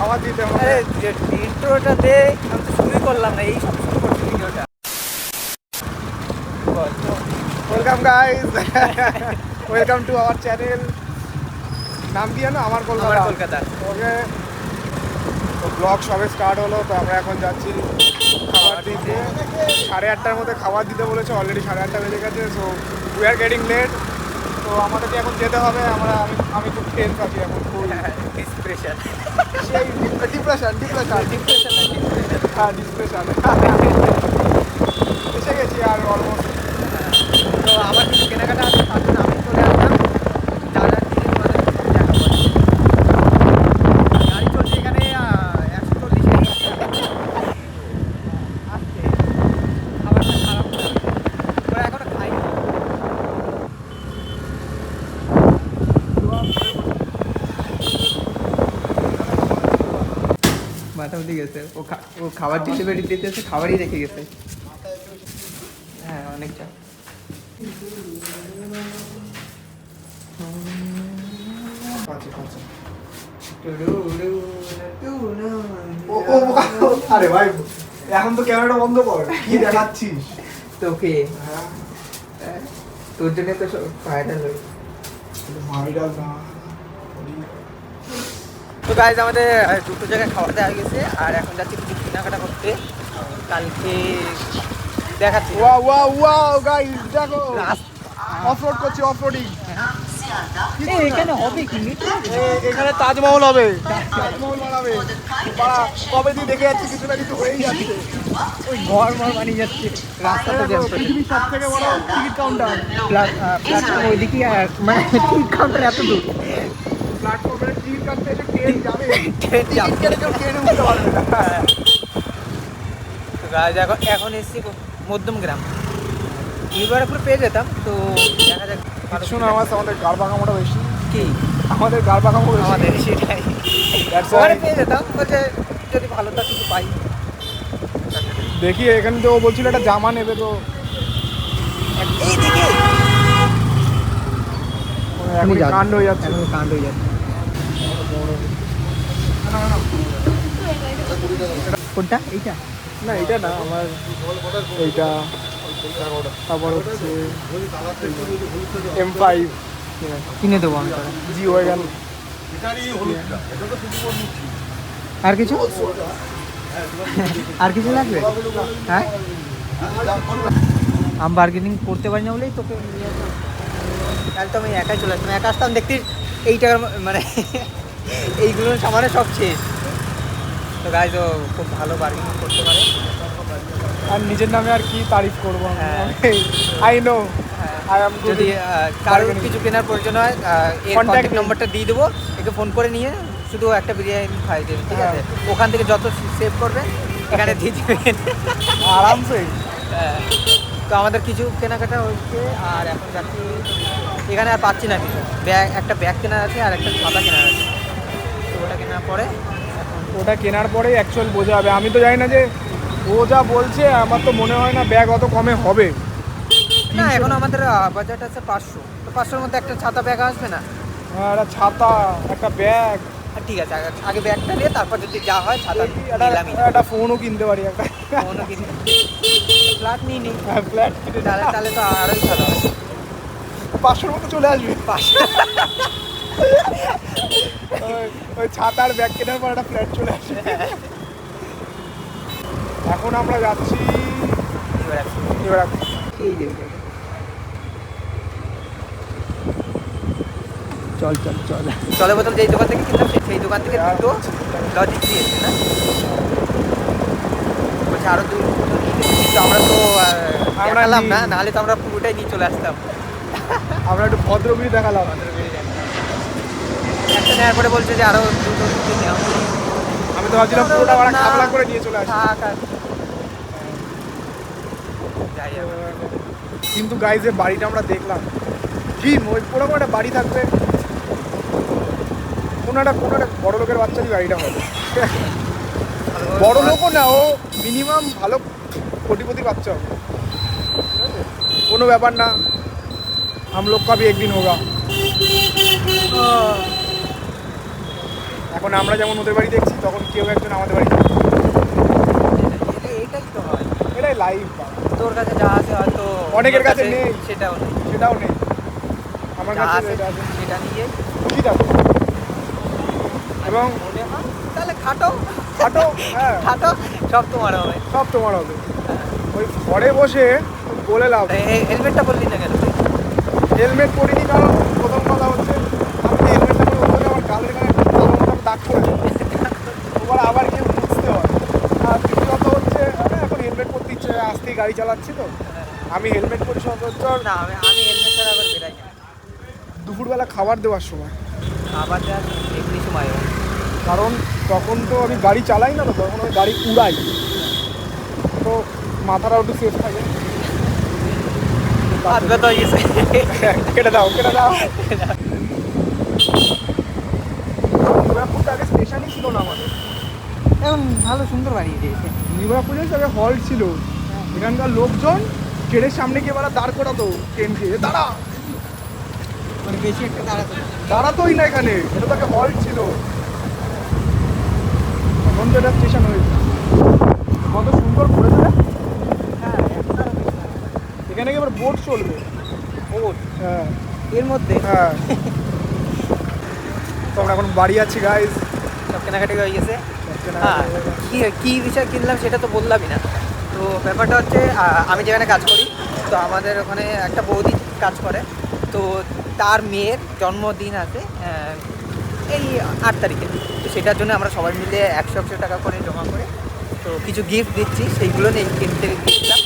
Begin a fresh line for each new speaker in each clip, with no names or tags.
খাবার দিতে হবে।
ইন্ট্রোটা দে, আমি তো শুরুই করলাম না, এই সব শুরু করছি ভিডিওটা।
Welcome guys, welcome to our channel. নাম কি জানো? আমার কলকাতা। ওকে, তো ব্লগ সবে স্টার্ট হলো, তো আমরা এখন যাচ্ছি খাবার দিতে। 8:30টার মধ্যে খাবার দিতে বলেছে, অলরেডি 8:30 বেজে গেছে। So we are getting late, তো আমাদেরকে এখন যেতে হবে। আমি খুব টেন্স আছি এখন, খুব
ডিসপ্রেশন,
সেই ডিপ্রেশন হ্যাঁ ডিপ্রেশন। এসে গেছি আর অলমোস্ট।
তো আমার কিছু কেনাকাটা আছে, তার জন্য আমি চলে আসলাম। যা যা কিনে তোমাদের দেখাবো। গাড়ি চলছে এখানে 140 আসছে, খাবারটা খারাপ না, ওরা এখনো খাইনি। মাথা উঠে গেছে, ও খাবার ডেলিভারি দিতেছে, খাবারই রেখে গেছে। হ্যাঁ অনেকটা।
আরে ভাই, এখন তো ক্যামেরাটা বন্ধ কর, কি দেখাচ্ছিস
তোকে? তোর জন্য তো ভাইরাল হই।
ভাইরাল না।
তো গাইজ আমাদের দুটো জায়গায় খাওয়া দাওয়া হয়ে গেছে, আর এখন যাচ্ছি কিছু কেনাকাটা করতে। কালকে দেখাচ্ছি।
ওয়াও ওয়াও ওয়াও গাইস, দেখো অফরোড করছি, অফরোডিং।
এখানে হবে কি?
এখানে তাজমহল হবে, তাজমহল বানাবে। কবে দিয়ে দেখে যাচ্ছি, কিছু না কিছু হয়েই যাচ্ছে।
ওই ঘর বানিয়ে যাচ্ছে রাস্তাটা জ্যাম করে।
পৃথিবীর সব থেকে বড় টিকিট কাউন্টার।
প্ল্যাটফর্ম ওইদিকে, মানে টিকিট কাউন্টার এত দূর।
প্ল্যাটফর্মের টিকিট কাটতে এসে ট্রেন যাবে,
ট্রেন যাবে,
কেটে কেউ ট্রেনে উঠতে পারবে না।
তো গাইজ এখন এসেছি মধ্যম গ্রাম। ইউবারপুর পেয়ে যেতাম, তো দেখা যাক।
শোনো, আমাদের গাড় বাঁকামোটা বেশি।
কি
আমাদের গাড় বাঁকামো বেশি।
আমাদের সেটাই,
That's
ওখানে
why-
পেয়ে যেতাম, বলছে যদি ভালো তা কিছু পাই।
দেখি, এখানে তো ও বলছিল একটা জামা নেবে, তো
এইদিকে
এখন কাণ্ড হয়ে যাচ্ছে।
কাণ্ড হয়ে যাচ্ছে। কোনটা? এইটা
না, এটা না, আমার এইটা। তারপর হচ্ছে M5
কিনে দেবো আমি তোরা।
জি ওয়াগন।
আর কিছু আর কিছু লাগবে? হ্যাঁ, আমি বার্গেনিং করতে পারি না বলেই তোকে নিয়ে আসলাম। তাহলে তো আমি একাই চলে আসতাম, একা আসতাম দেখতে এই টাকার মানে এইগুলো সামানে সব শেষ। তো গাইজ ও খুব ভালো বার্গেনিং করতে পারে।
আর নিজের নামে আর কি তারিফ করবো।
হ্যাঁ।
I know I am good.
যদি কারোর কিছু কেনার প্রয়োজন হয়, এর
Contact
কন্ট্যাক্ট
me.
নম্বরটা দিয়ে দেবো, একে ফোন করে নিয়ে শুধু একটা বিরিয়ানি খাই দেবেন, ঠিক আছে? ওখান থেকে যত সেভ করবেন এখানে দিয়ে দেবেন
আরামসে।
হ্যাঁ। তো আমাদের কিছু কেনাকাটা হচ্ছে, আর এখন যাচ্ছি। এখানে আর পাচ্ছি না কিছু। একটা ব্যাগ কেনার আছে, আর একটা ছাতা কেনার আছে। তো ওটা কেনার পরে
ওটা কেনার পরেই অ্যাকচুয়াল বোঝা যাবে। আমি তো জানি না যে ও যা বলছে, আমার তো মনে হয় না ব্যাগ অত কমে হবে।
না, এখন আমাদের বাজেট আছে 500। তো 500-র মধ্যে একটা ছাতা ব্যাগ আসবে না?
একটা ছাতা, একটা ব্যাগ,
ঠিক আছে, আগে ব্যাগটা নিয়ে তারপর যদি যা হয় ছাতা নিলামই।
একটা ফোনও কিনতে পারি একটা।
ফোনও কিনতে, ফ্ল্যাট নিয়ে নিই।
ফ্ল্যাট কিনে
তাহলে তো আরোই ভালো হয়।
500-র মতো চলে আসবে।
500
ওই ছাতার ব্যাগ কেনার পর একটা ফ্ল্যাট চলে আসবে। এখন আমরা যাচ্ছি এবার
এই যে চল চলে বোতল যেই দোকান থেকে কিনলাম সেই দোকান থেকে দুটো লজিক দিয়েছে না, বলছে আরো দুটো, কিন্তু আমরা তো
আমরা
দেখালাম না,
নিই।
নাহলে তো আমরা পুরোটাই নিয়ে চলে আসতাম।
আমরা একটু ভদ্রগিরি দেখালাম।
একটা নেওয়ার পরে বলছে যে আরো দুটো নেওয়া।
আমি তো ভাবছিলাম পুরোটা আমরা খাবলা করে নিয়ে চলে আসি।
যাই আবার।
কিন্তু গাইজের বাড়িটা আমরা দেখলাম, কি ওরকম একটা বাড়ি থাকবে, কোনো একটা বড় লোকের বাচ্চারই বাড়িটা হবে। বড় লোকও না, ও মিনিমাম ভালো কোটিপতির বাচ্চা হবে। কোনো ব্যাপার না, हम लोग का भी एक दिन होगा। এখন আমরা যেমন ওদের বাড়ি দেখছি, তখন কেউ একজন আমাদের বাড়ি দেখবে।
এইটাই তো হয়।
এটাই লাইফ।
তোর কাছে যা আছে হয়তো
অনেকের
ওর
কাছে নেই।
সেটাও নেই।
সেটাও নেই, আমার
যা
কাছে
আছে
যেটা আছে
সেটা নিয়ে
খুশি থাকো। এবং
মনে হয় তাহলে খাটো
খাটো, হ্যাঁ
খাটো, সব তোমার হবে।
সব তোমার হবে। ওই ঘরে বসে বলে লাভ নেই।
হেলমেটটা বললি না কেন তুই?
হেলমেট পরিনি কারণ প্রথম কথা হচ্ছে আমি যে হেলমেটটা পরে বলতে আমার গালের গায়ে কালো মতো দাগ করে দেবো, ওবার আবার গিয়ে বুঝতে হয়। আর দ্বিতীয় কথা হচ্ছে এখন হেলমেট পরতে ইচ্ছে হয়, আসতেই গাড়ি চালাচ্ছি তো আমি হেলমেট পরি সচরাচর
না আমি হেলমেট ছাড়া আবার বেরাই না।
দুপুরবেলা খাবার দেওয়ার সময়,
আবার যা এমনি সময় হয়।
কারণ তখন তো আমি গাড়ি চালাই না, তো তখন আমি গাড়ি উড়াই, তো মাথাটাও একটু সেফ থাকে।
হাত ব্যথা হয়ে গেছে।
কেটে দাও কেটে দাও। নিউরাপুরটা আগে স্টেশনই ছিল না আমাদের।
এখন ভালো সুন্দর বানিয়ে দিয়েছে।
নিউরাপুরে আগে হল্ট ছিল, এখানকার লোকজন ট্রেনের সামনে গিয়ে এবার দাঁড় করাতো ট্রেনকে, দাঁড়া
মানে বেশি একটা দাঁড়াতো না।
দাঁড়াতোই না এখানে, এটা তো আগে হল্ট ছিল। এখন তো এটা স্টেশন হয়েছে, কত সুন্দর করেছে।
হ্যাঁ একটারও বেশি না।
এখানে এবার বোট চলবে।
বোট
হ্যাঁ
এর মধ্যে
হ্যাঁ। তো আমরা এখন বাড়ি আছি গাইজ।
সব কেনাকাটি হয়ে গেছে। হ্যাঁ কী বিষয় কিনলাম সেটা তো বললামই না। তো ব্যাপারটা হচ্ছে আমি যেখানে কাজ করি, তো আমাদের ওখানে একটা বৌদি কাজ করে। তো তার মেয়ের জন্মদিন আছে এই 8 তারিখে। তো সেটার জন্য আমরা সবাই মিলে 100 টাকা করে জমা করে তো কিছু গিফট দিচ্ছি, সেইগুলো নিয়ে কিনতে গিয়েছিলাম।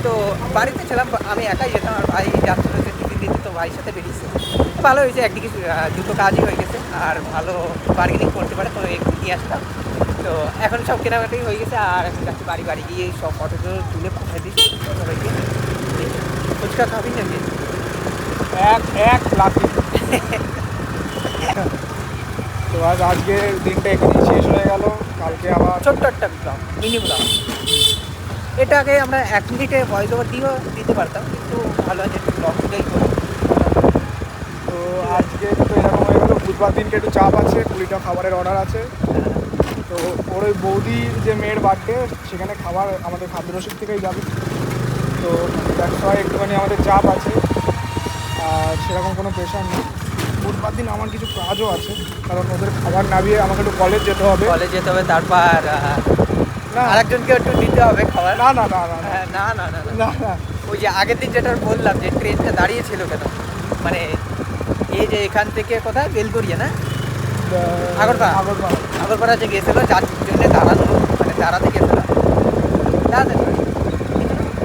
তো বাড়িতে ছিলাম, আমি একাই যেতাম, আর ভাই যাচ্ছিলো যে টিফিন দিতে, তো ভাইয়ের সাথে বেরিয়েছে। ভালো হয়েছে, একদিকে দুটো কাজই হয়ে গেছে, আর ভালো বার্গেনিং করতে পারে, তো একটু নিয়ে আসতাম। তো এখন সব কেনাকাটি হয়ে গেছে, আর এখন যাচ্ছি বাড়ি গিয়ে সব ফটো তুলে পাঠিয়ে দিচ্ছি সবাইকে। ফুচকা খাবি নাকি?
এক লাখি। তো আজ আজকের দিনটা এখানেই শেষ হয়ে গেল, কালকে আবার
ছোট্ট একটা ব্লগ, মিনি ব্লগ। এটাকে আমরা 1 মিনিটে ভয়েস ওভার দিতে পারতাম, কিন্তু ভালো আছে একটু ব্লগটাই করি।
তো আজকে তো এরকম হয়ে গেল। বুধবার দিনকে একটু চাপ আছে, 20টা খাবারের অর্ডার আছে। তো ওর ওই বৌদির যে মেয়ের বার্থডে, সেখানে খাবার আমাদের খাদ্য রসিদ থেকেই যাবে। তো দ্যাটস ওয়াই একটুখানি আমাদের চাপ আছে, আর সেরকম কোনো প্রেশার নেই। বুধবার দিন আমার কিছু কাজও আছে, কারণ ওদের খাবার নামিয়ে আমাকে একটু কলেজ যেতে হবে।
কলেজ যেতে হবে, তারপর
না
আরেকজনকে একটু দিতে হবে খাবার।
না না না না না
না না না না
না না।
ওই যে আগের দিন যেটা বললাম যে ট্রেনটা দাঁড়িয়েছিল কেন, মানে এই যে এখান থেকে কোথায় বেলগড়িয়া না আগরপাড়া
আগরপাড়া
আগরপাড়া যে গেছিলো, যার জন্য দাঁড়াতে গেছিলো,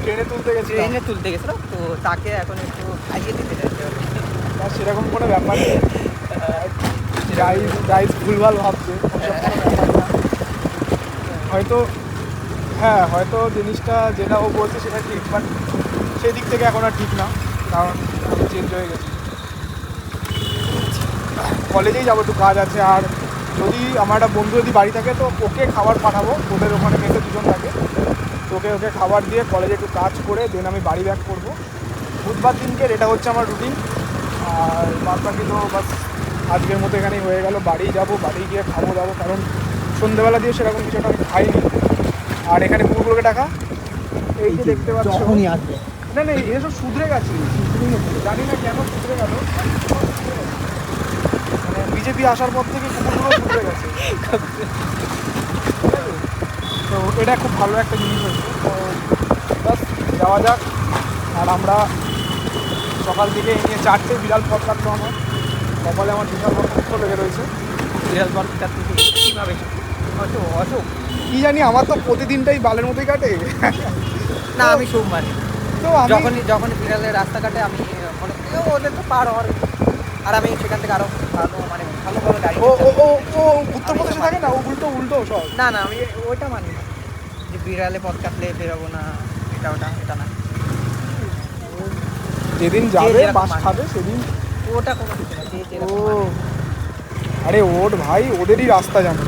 ট্রেনে তুলতে গেছি।
ট্রেনে তুলতে গেছিলো, তো তাকে এখন একটু খাইয়ে দিতে চাইছে।
সেরকম কোনো ব্যাপার নেই, গাইজ ভুলভাল ভাবছে, ওসব কোনো ব্যাপার না। হয়তো হ্যাঁ, হয়তো জিনিসটা যেটা ও বলছে সেটা ঠিক, বাট সেই দিক থেকে এখন আর ঠিক না, কারণ আমি চেঞ্জ হয়ে গেছি। কলেজেই যাবো, একটু কাজ আছে। আর যদি আমার একটা বন্ধু যদি বাড়ি থাকে, তো ওকে খাবার পাঠাবো, ওদের ওখানে মেসে 2জন থাকে, তো ওকে খাবার দিয়ে কলেজে একটু কাজ করে দেন আমি বাড়ি ব্যাক করবো। বুধবার দিনকে এটা হচ্ছে আমার রুটিন। আর বাদ বাকি তো বাস আজকের মতো এখানেই হয়ে গেল। বাড়ি যাবো, বাড়ি গিয়ে খাবো দাবো, কারণ সন্ধ্যেবেলা দিয়ে সেরকম কিছু আমি খাইনি। আর এখানে কুকুরগুলোকে টাকা এই যে দেখতে পাচ্ছ,
যখনই আসবে
না না এসব শুধরে গেছে, জানি না কেন শুধরে গেল। মানে বিজেপি আসার পর থেকে কুকুরগুলো শুধরে গেছে, তো এটা খুব ভালো একটা জিনিস হয়েছে। তো বাস যাওয়া যাক। আর আমরা সকাল থেকে এই নিয়ে 4টে বিড়াল পথ কাটলো আমার কপালে, আমার বিশাল রকম লেগে রয়েছে।
বিড়াল বাচ্চা থেকে কীভাবে অসুখ?
কি জানি, আমার তো প্রতিদিনটাই বালের মতোই কাটে।
না আমি সুখ মানি,
তো আমি
যখনই বিড়ালের রাস্তাঘাটে আমি মনে করি ওদের তো পার হওয়ার, আর আমি সেখান থেকে আরও ভালো গাড়ি।
ও ও ও ও উত্তরপ্রদেশে থাকে না, ও উল্টো সব।
না আমি ওইটা মানি না, যে বিড়ালে পথ কাটলে বেরোবো না, এটা না।
যেদিন যাবে
যেরকম
বাস
মানে।
খাবে সেদিন।
ওটা কোনো কিছু না, যে
ও
যেরকম মানে।
আরে ওর ভাই, ওদেরই রাস্তা জানে।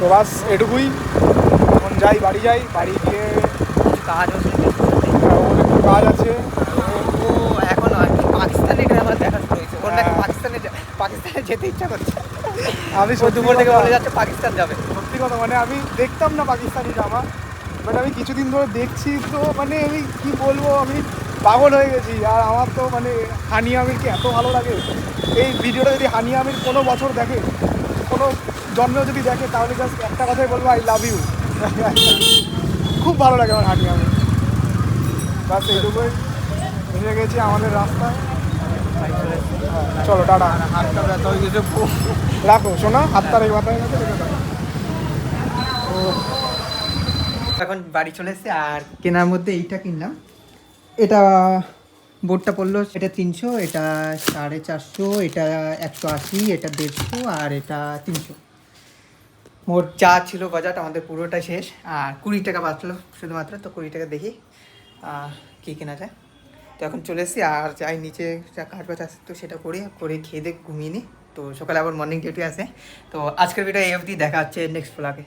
তো বাস এটুকুই, এখন যাই, বাড়ি গিয়ে
কাজ হচ্ছে,
ওর একটু কাজ আছে।
ও এখন আর কি পাকিস্তানে আমার দেখা শুরু হয়েছে, ওর নাকি
হ্যাঁ।
পাকিস্তানে যেতে ইচ্ছা করছে।
আমি
ও
সত্যি
দুপুর থেকে
কথা-
বলে যাচ্ছে পাকিস্তান যাবে।
সত্যি কথা মানে আমি দেখতাম না পাকিস্তানি জামা, বাট আমি কিছুদিন ধরে দেখছি তো মানে আমি কি বলবো, আমি পাগল হয়ে গেছি। আর আমার তো মানে হানিয়া আমিরকে এত ভালো লাগে, এই ভিডিওটা যদি হানিয়া আমির কোনো বছর দেখে, কোনো জন্মেও যদি দেখে, তাহলে জাস্ট একটা কথাই বলবো, আই লাভ ইউ। খুব ভালো লাগে আমার হানিয়া আমির। বাস এইটুকুই, এসে গেছি আমাদের রাস্তায়। চলো টাটা,
আর হাতটা ব্যথা হয়ে গেছে খুব।
রাখো শোনা, হাতটা রেখে মাথায় গেছে, রেখে দাও।
এখন বাড়ি চলে এসেছি আর কেনার মধ্যে এইটা কিনলাম। এটা বোর্ডটা পড়লো, এটা 300, এটা 450, এটা 180, এটা 150 আর এটা 300। মোট যা ছিল বাজার আমাদের পুরোটা শেষ, আর 20 টাকা বাঁচলো শুধুমাত্র। তো 20 টাকা দেখি কী কেনা যায়। তো এখন চলে এসেছি আর যাই নিচে, যা কাজ বাজ আছে তো সেটা করে খেয়ে দিয়ে ঘুমিয়ে নিই। তো সকালে আবার মর্নিং ডিউটি আছে। তো আজকের ভিডিও এই অবধি, দেখা হচ্ছে নেক্সট ব্লগে।